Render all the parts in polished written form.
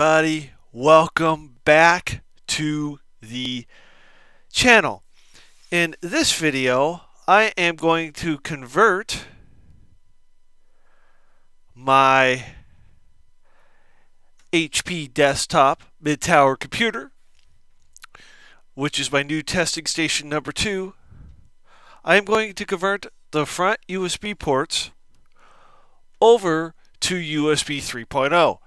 everybody, welcome back to the channel. In this video, I am going to convert my HP desktop mid-tower computer, which is my new testing station number 2. I am going to convert the front USB ports over to USB 3.0.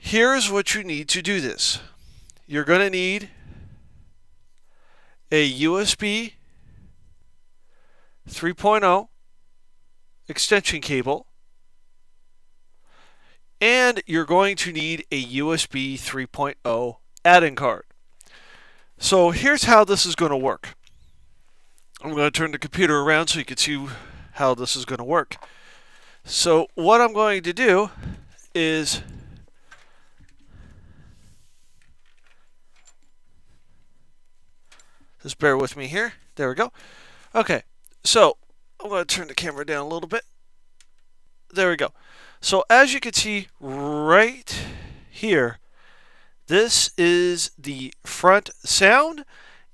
Here's what you need to do this. You're going to need a USB 3.0 extension cable, and you're going to need a USB 3.0 add-in card. So here's how this is going to work. I'm going to turn the computer around so you can see how this is going to work. So what I'm going to do is just bear with me here. There we go. Okay, so I'm going to turn the camera down a little bit. There we go. So as you can see right here, this is the front sound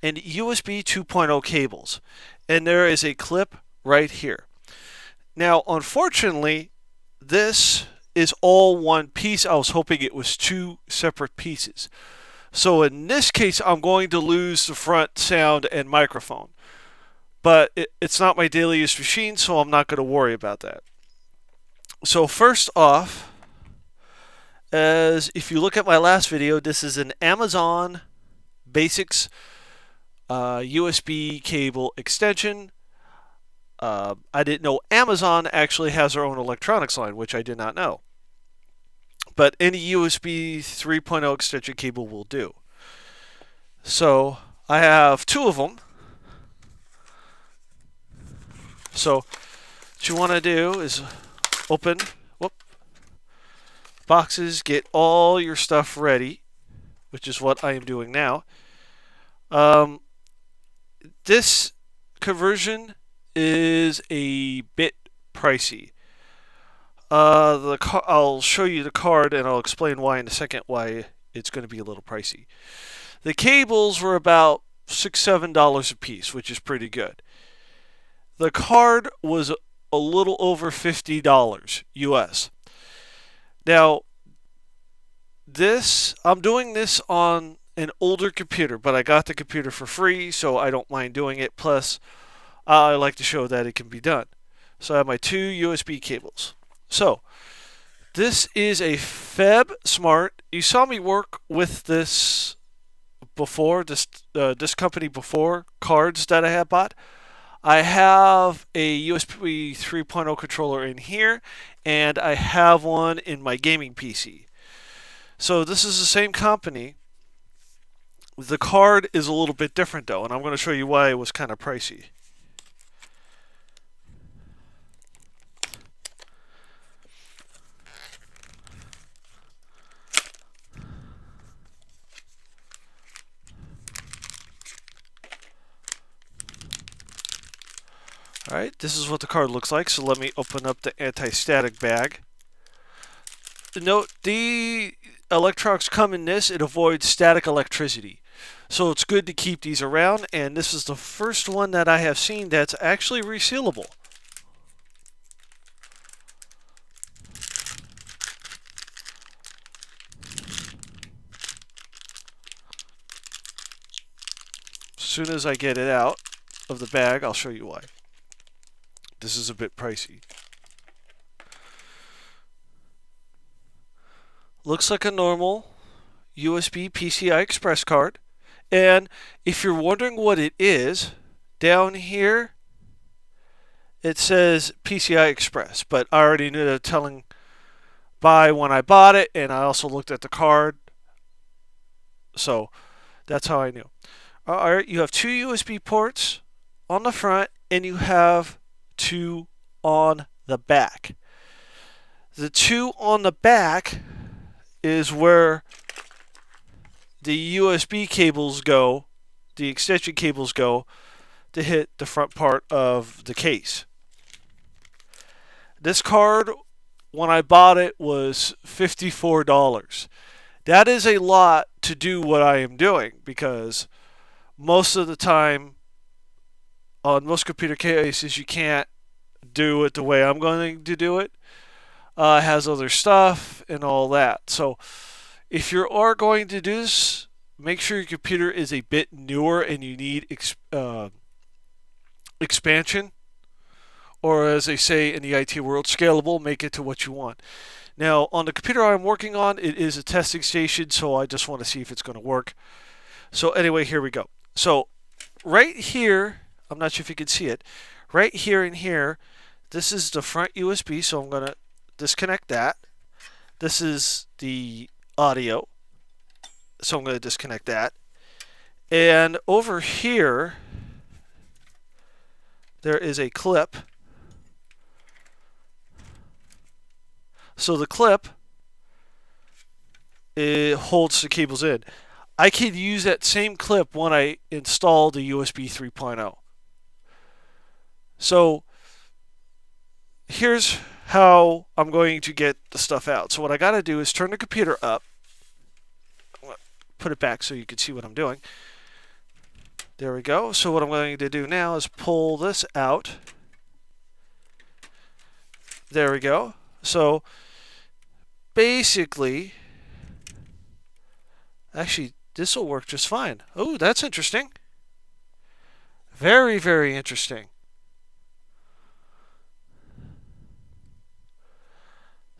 and USB 2.0 cables. And there is a clip right here. Now, unfortunately, this is all one piece. I was hoping it was two separate pieces. So in this case, I'm going to lose the front sound and microphone. But it's not my daily use machine, so I'm not going to worry about that. So first off, as if you look at my last video, this is an Amazon Basics USB cable extension. I didn't know Amazon actually has their own electronics line, which I did not know. But any USB 3.0 extension cable will do. So I have two of them. So what you want to do is open boxes, get all your stuff ready, which is what I am doing now. This conversion is a bit pricey. I'll show you the card and I'll explain why in a second why it's going to be a little pricey. The cables were about $6-7 a piece, which is pretty good. The card was a little over $50 US. Now, I'm doing this on an older computer, but I got the computer for free, so I don't mind doing it. Plus, I like to show that it can be done. So I have my two USB cables. So, this is a Feb Smart. You saw me work with this before, this company before, cards that I have bought. I have a USB 3.0 controller in here, and I have one in my gaming PC. So this is the same company. The card is a little bit different though, and I'm going to show you why it was kind of pricey. Alright, this is what the card looks like, so let me open up the anti-static bag. Note, the electronics come in this, it avoids static electricity. So it's good to keep these around, and this is the first one that I have seen that's actually resealable. As soon as I get it out of the bag, I'll show you why. This is a bit pricey. Looks like a normal USB PCI Express card. And if you're wondering what it is, down here it says PCI Express. But I already knew that telling by when I bought it, and I also looked at the card. So that's how I knew. Alright, you have two USB ports on the front, and you have two on the back. The two on the back is where the USB cables go, the extension cables go to hit the front part of the case. This card when I bought it was $54. That is a lot to do what I am doing, because most of the time on most computer cases you can't do it the way I'm going to do it. It has other stuff and all that. So if you are going to do this, make sure your computer is a bit newer and you need expansion, or as they say in the IT world, scalable. Make it to what you want. Now, on the computer I'm working on, it is a testing station, so I just want to see if it's going to work. So anyway, here we go. So right here, I'm not sure if you can see it, right here and here, this is the front USB, so I'm going to disconnect that. This is the audio, so I'm going to disconnect that. And over here, there is a clip. So the clip, it holds the cables in. I could use that same clip when I install the USB 3.0. So here's how I'm going to get the stuff out. So what I got to do is turn the computer up. Put it back so you can see what I'm doing. There we go. So what I'm going to do now is pull this out. There we go. So basically, actually, this will work just fine. Oh, that's interesting. Very, very interesting.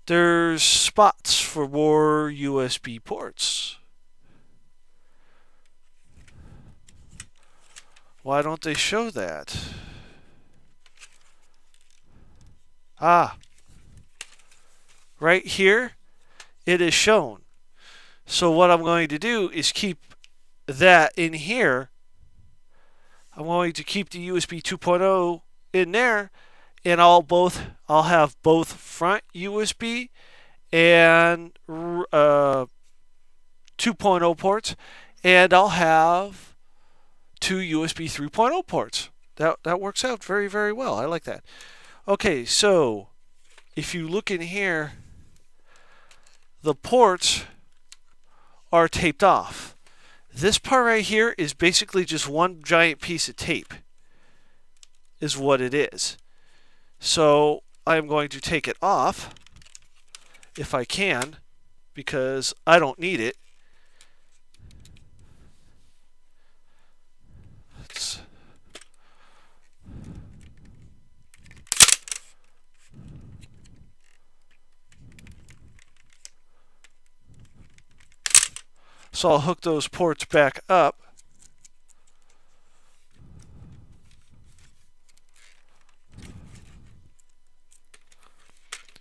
There's spots for more USB ports. Why don't they show that? Ah, right here, it is shown. So what I'm going to do is keep that in here. I'm going to keep the USB 2.0 in there, and I'll have both front USB and 2.0 ports, and I'll have two USB 3.0 ports. That works out very, very well. I like that. Okay, so if you look in here, the ports are taped off. This part right here is basically just one giant piece of tape, is what it is. So I'm going to take it off if I can, because I don't need it. So I'll hook those ports back up.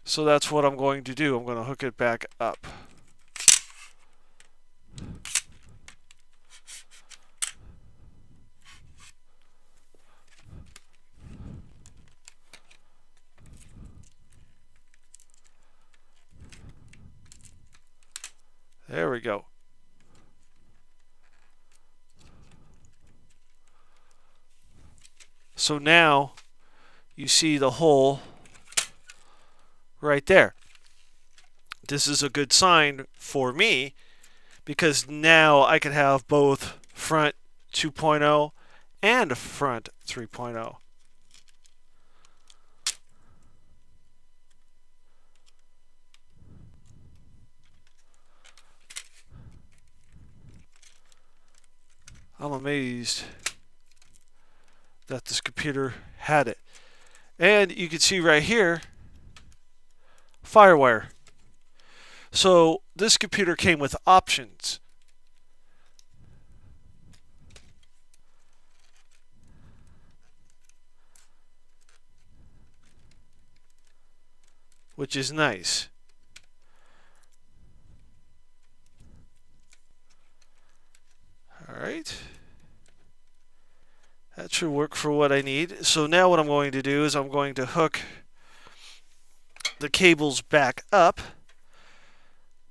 So that's what I'm going to do. I'm going to hook it back up. There we go. So now you see the hole right there. This is a good sign for me, because now I can have both front 2.0 and front 3.0. I'm amazed that this computer had it. And you can see right here, FireWire. So this computer came with options. Which is nice. All right. That should work for what I need. So now what I'm going to do is I'm going to hook the cables back up,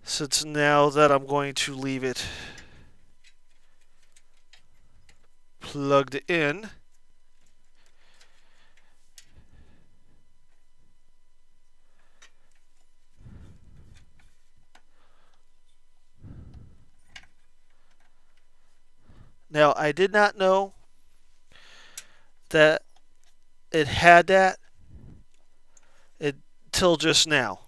since now that I'm going to leave it plugged in. Now, I did not know that it had that until just now.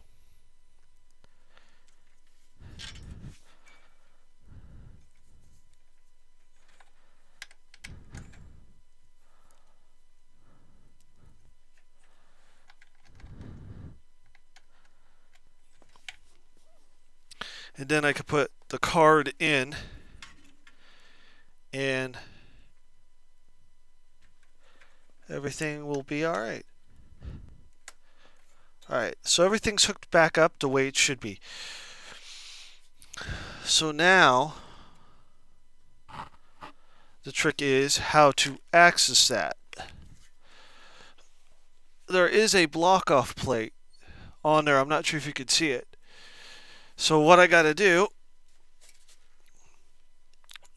And then I could put the card in and everything will be all right. All right, so everything's hooked back up the way it should be. So now the trick is how to access that. There is a block off plate on there. I'm not sure if you can see it. So what I got to do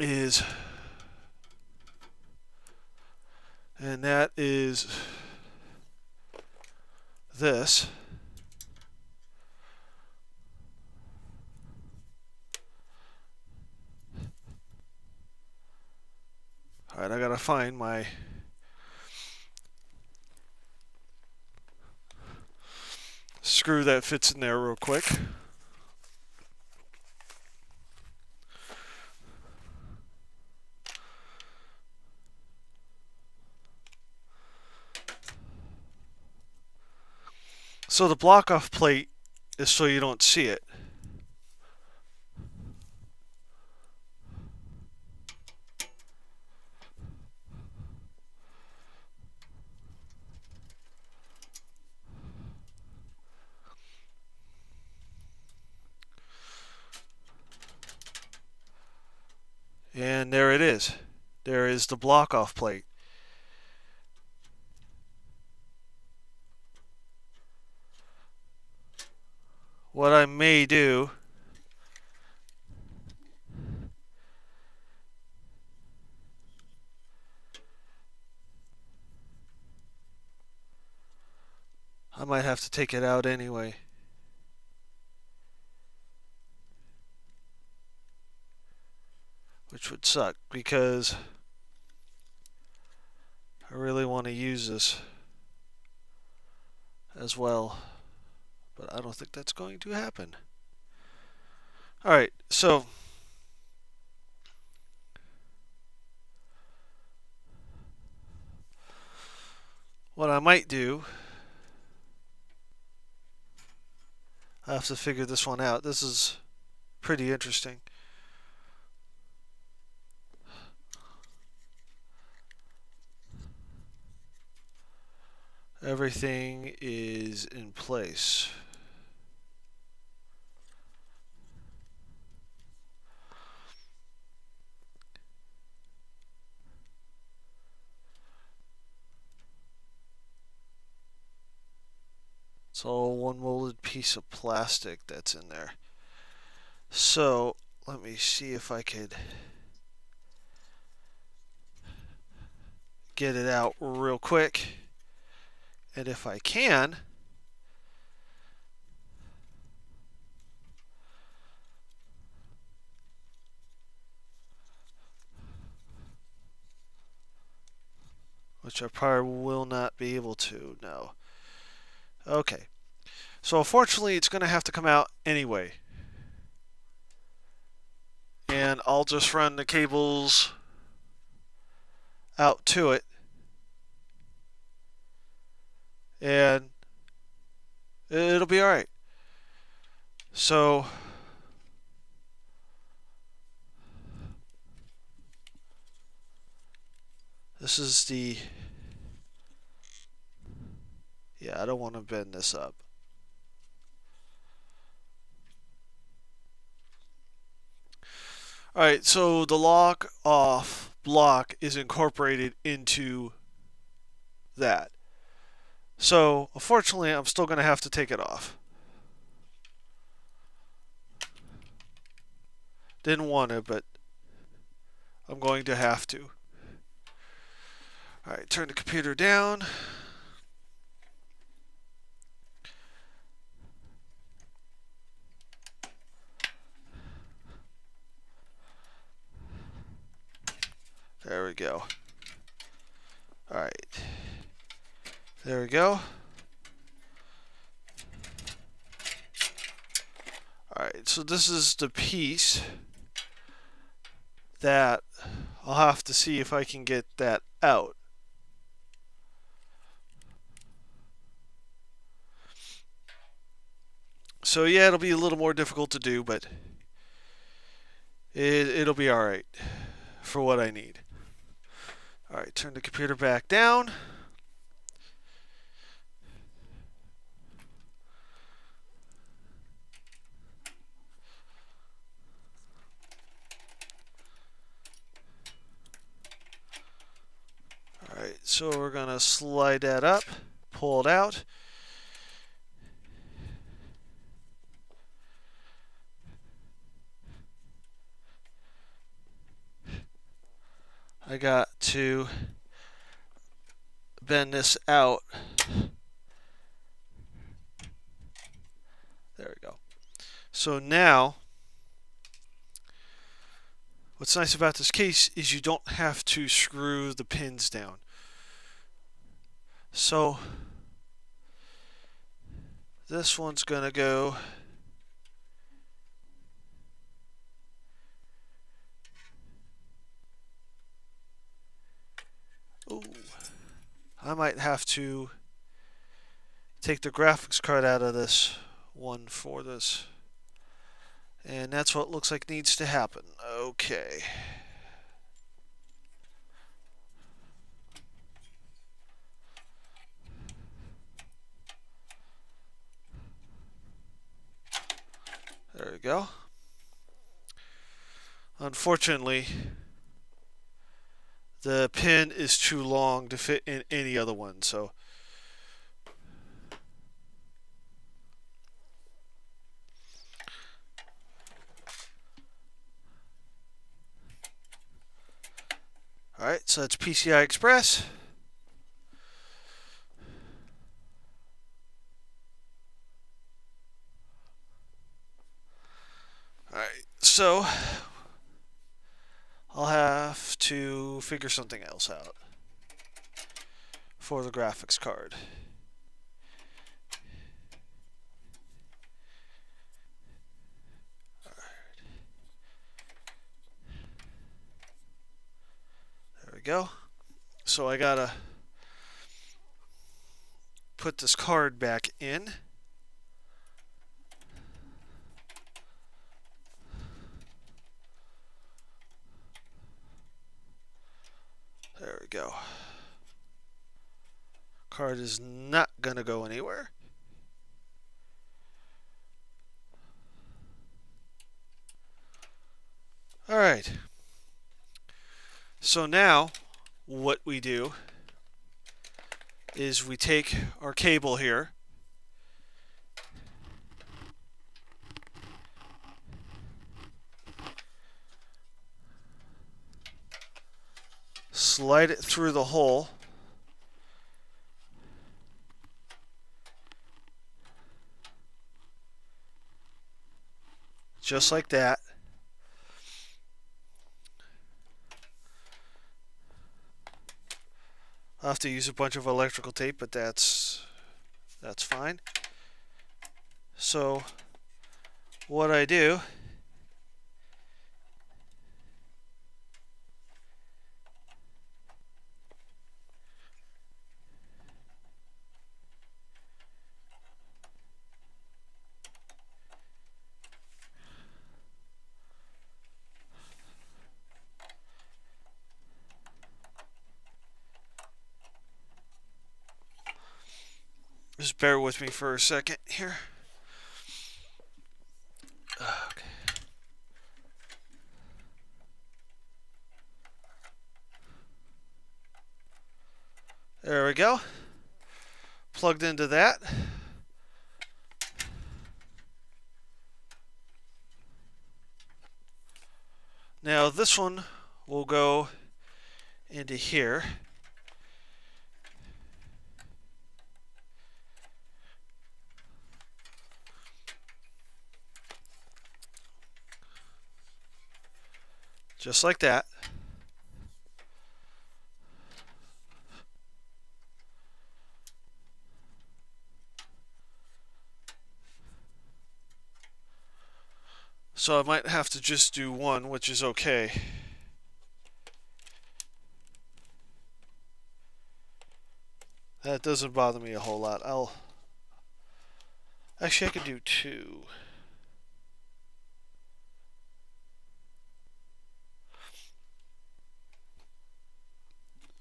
is, and that is this. All right, I got to find my screw that fits in there real quick. So the block off plate is so you don't see it. And there it is. There is the block off plate. What I may do I might have to take it out anyway. Which would suck because I really want to use this as well. But I don't think that's going to happen. Alright, so what I might do, I have to figure this one out. This is pretty interesting. Everything is in place. It's all one molded piece of plastic that's in there. So let me see if I could get it out real quick. And if I can, which I probably will not be able to, no. Okay. So unfortunately, it's going to have to come out anyway. And I'll just run the cables out to it. And it'll be alright. So this is the, yeah, I don't want to bend this up. Alright, so the lock off block is incorporated into that. So unfortunately, I'm still going to have to take it off. Didn't want to, but I'm going to have to. Alright, turn the computer down. There we go. Alright. There we go. Alright, so this is the piece that I'll have to see if I can get that out. So yeah, it'll be a little more difficult to do, but it'll be alright for what I need. Alright, turn the computer back down. Alright, so we're going to slide that up, pull it out. I got to bend this out. There we go. So now, what's nice about this case is you don't have to screw the pins down. So this one's going to go ooh, I might have to take the graphics card out of this one for this. And that's what looks like needs to happen. Okay. There we go. Unfortunately, the pin is too long to fit in any other one, so alright, so that's PCI Express. Alright, so I'll have to figure something else out for the graphics card. There we go. So I gotta put this card back in. There we go. Card is not gonna go anywhere. Alright. So now what we do is we take our cable here, slide it through the hole, just like that. I'll have to use a bunch of electrical tape, but that's fine. So what I do just bear with me for a second here. Okay. There we go. Plugged into that. Now this one will go into here. Just like that. So I might have to just do one, which is okay. That doesn't bother me a whole lot. Actually, I could do two.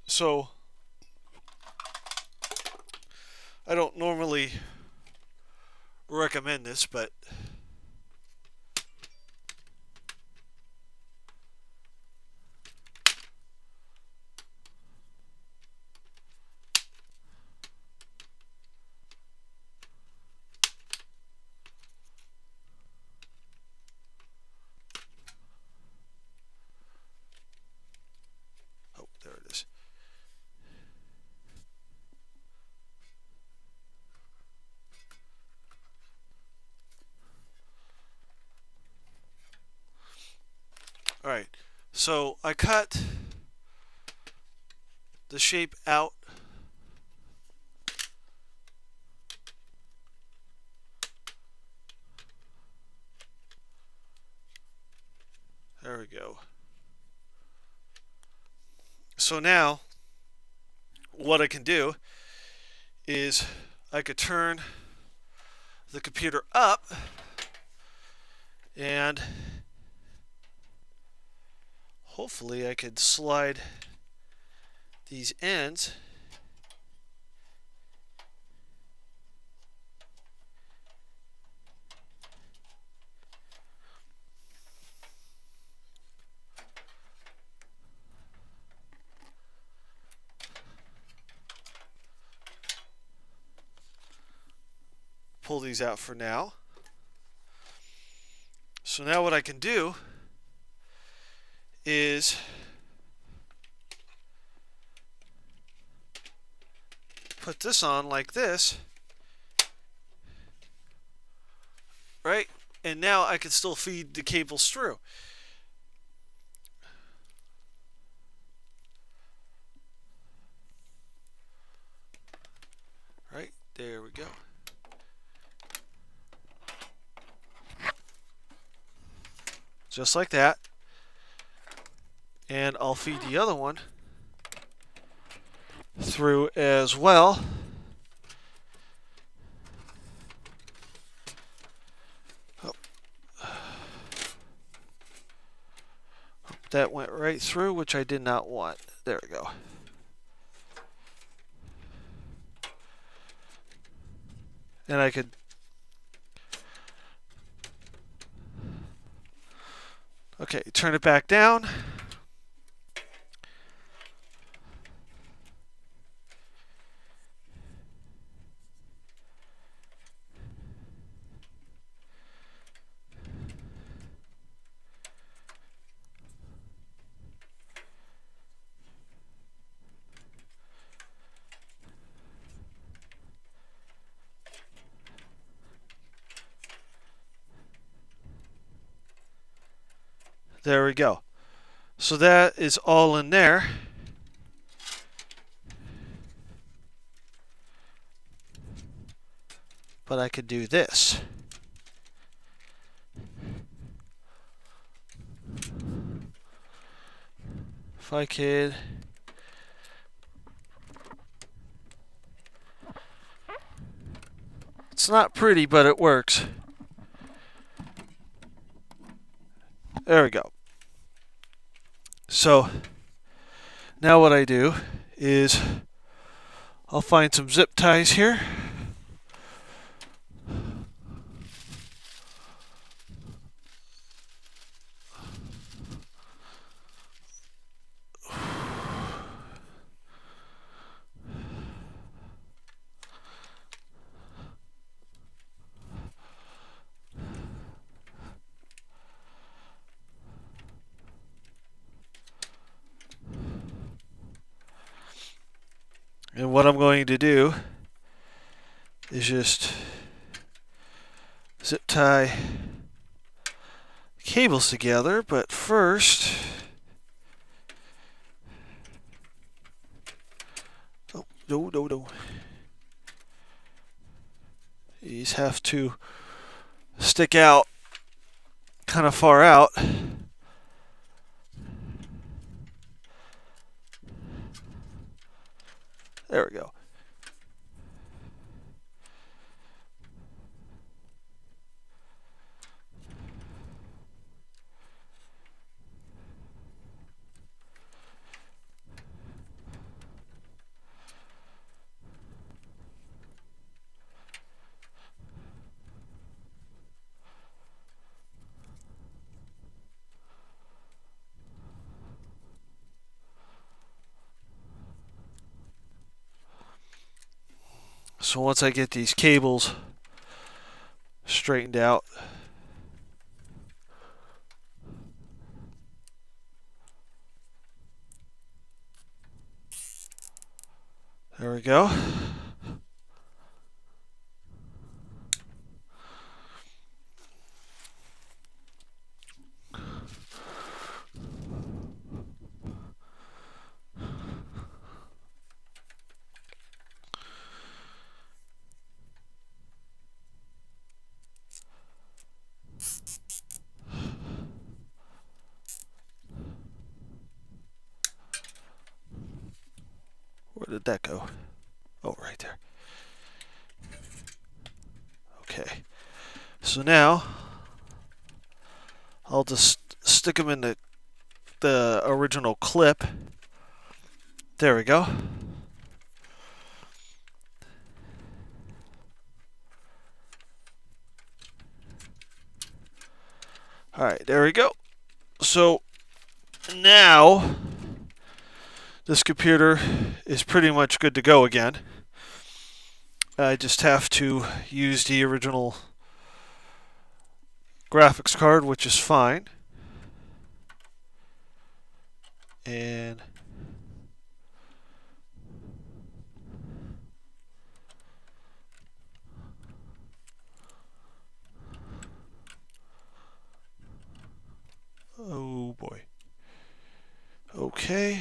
So I don't normally recommend this, but oh, there it is. All right, so I cut the shape out. There we go. So now, what I can do is I could turn the computer up and hopefully I could slide these ends pull these out for now. So now what I can do is put this on like this, right? And now I can still feed the cables through. Right, there we go. Just like that. And I'll feed the other one through as well. Oh. That went right through, which I did not want. There we go. And I could okay, turn it back down. There we go. So that is all in there. But I could do this. If I could it's not pretty, but it works. There we go. So now what I do is I'll find some zip ties here. And what I'm going to do is just zip tie cables together, but first, oh, no. These have to stick out kind of far out. There we go. So once I get these cables straightened out, there we go. Where did that go? Oh, right there. Okay. So now I'll just stick them in the original clip. There we go. Alright, there we go. So now this computer is pretty much good to go again. I just have to use the original graphics card, which is fine. And oh boy. Okay.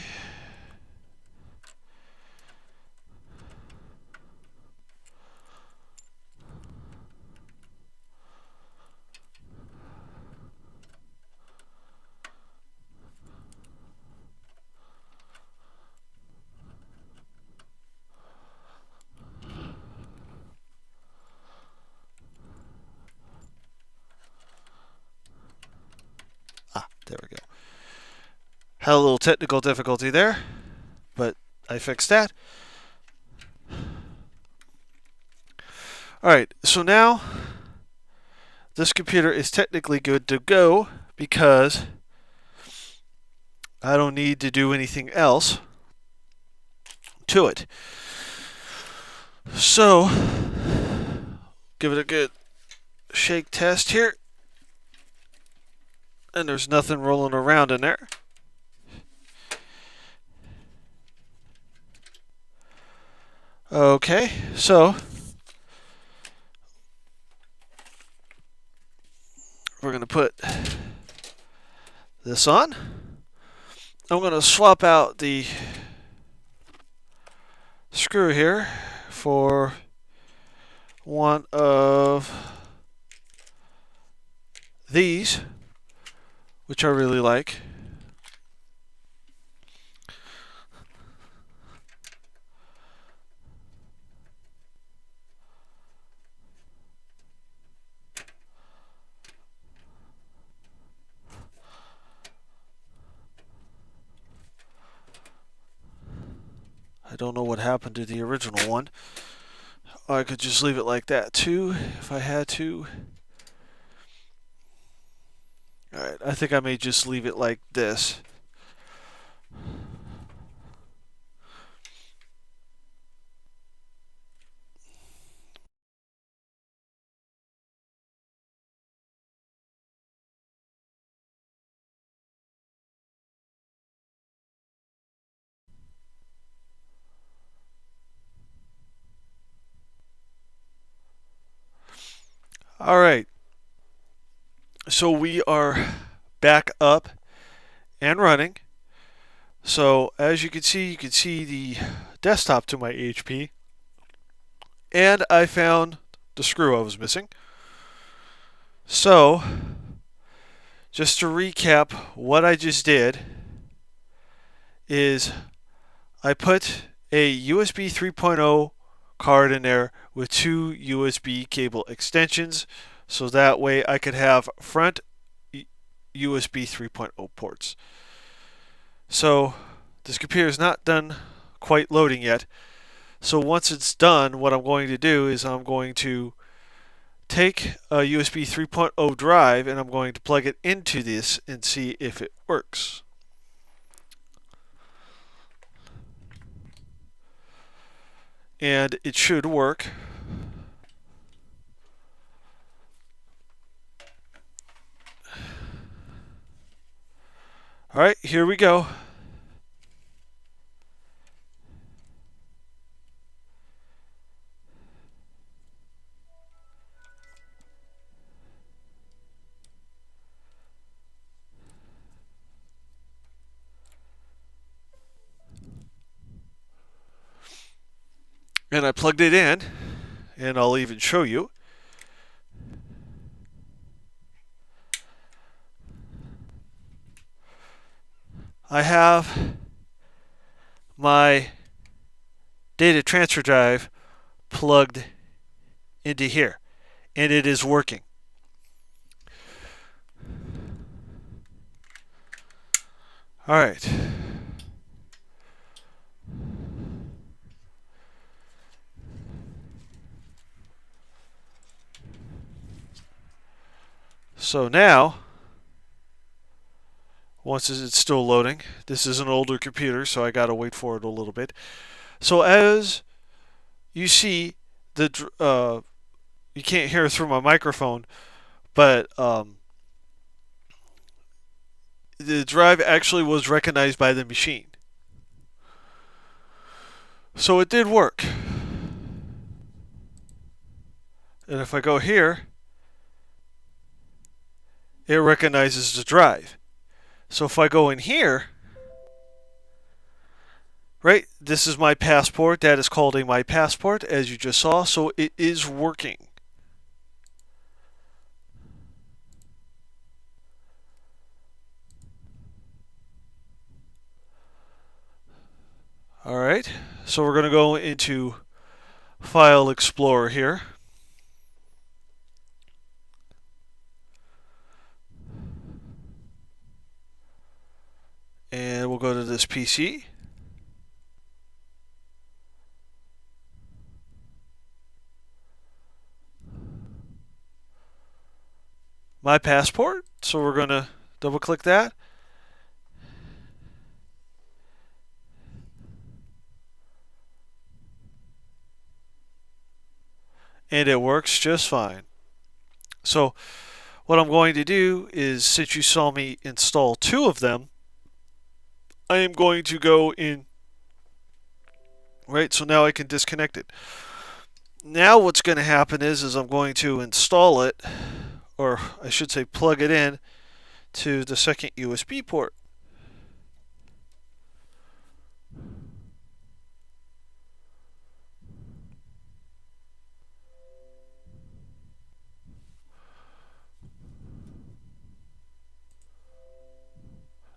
There we go. Had a little technical difficulty there, but I fixed that. Alright, so now this computer is technically good to go because I don't need to do anything else to it. So, give it a good shake test here. And there's nothing rolling around in there. Okay, so we're going to put this on. I'm going to swap out the screw here for one of these, which I really like. I don't know what happened to the original one. I could just leave it like that too, if I had to. Alright, I think I may just leave it like this. Alright, so we are back up and running. So as you can see the desktop to my HP, and I found the screw I was missing. So just to recap, what I just did is I put a USB 3.0 card in there with two USB cable extensions, so that way I could have front USB 3.0 ports. So this computer is not done quite loading yet. So once it's done, what I'm going to do is I'm going to take a USB 3.0 drive and I'm going to plug it into this and see if it works. And it should work. All right, here we go. And I plugged it in, and I'll even show you. I have my data transfer drive plugged into here, and it is working. All right. So now, once it's still loading, this is an older computer, so I gotta wait for it a little bit. So as you see, you can't hear through my microphone, but the drive actually was recognized by the machine. So it did work. And if I go here, it recognizes the drive. So if I go in here, right, this is my passport. That is called a My Passport, as you just saw. So it is working. All right, so we're going to go into File Explorer here. And we'll go to this PC. My Passport. So we're going to double click that. And it works just fine. So what I'm going to do is, since you saw me install two of them, I am going to go in, right, so now I can disconnect it. Now what's going to happen is I'm going to install it, or I should say plug it in to the second USB port.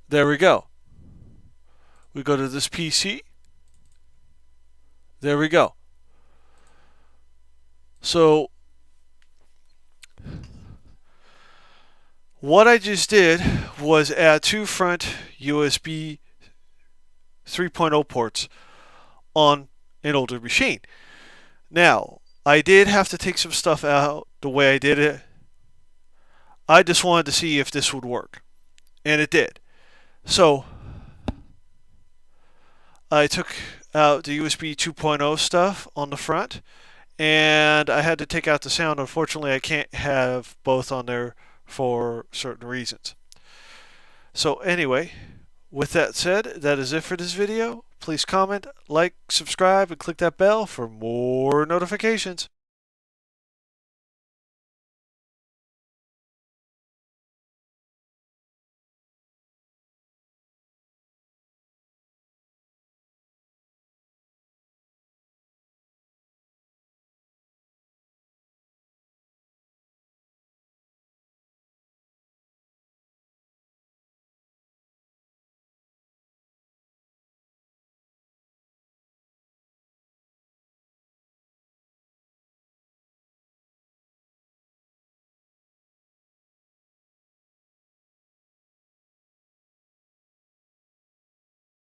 There we go. We go to this PC. There we go. So what I just did was add two front USB 3.0 ports on an older machine. Now, I did have to take some stuff out the way I did it. I just wanted to see if this would work, and it did. So I took out the USB 2.0 stuff on the front, and I had to take out the sound. Unfortunately, I can't have both on there for certain reasons. So anyway, with that said, that is it for this video. Please comment, like, subscribe, and click that bell for more notifications.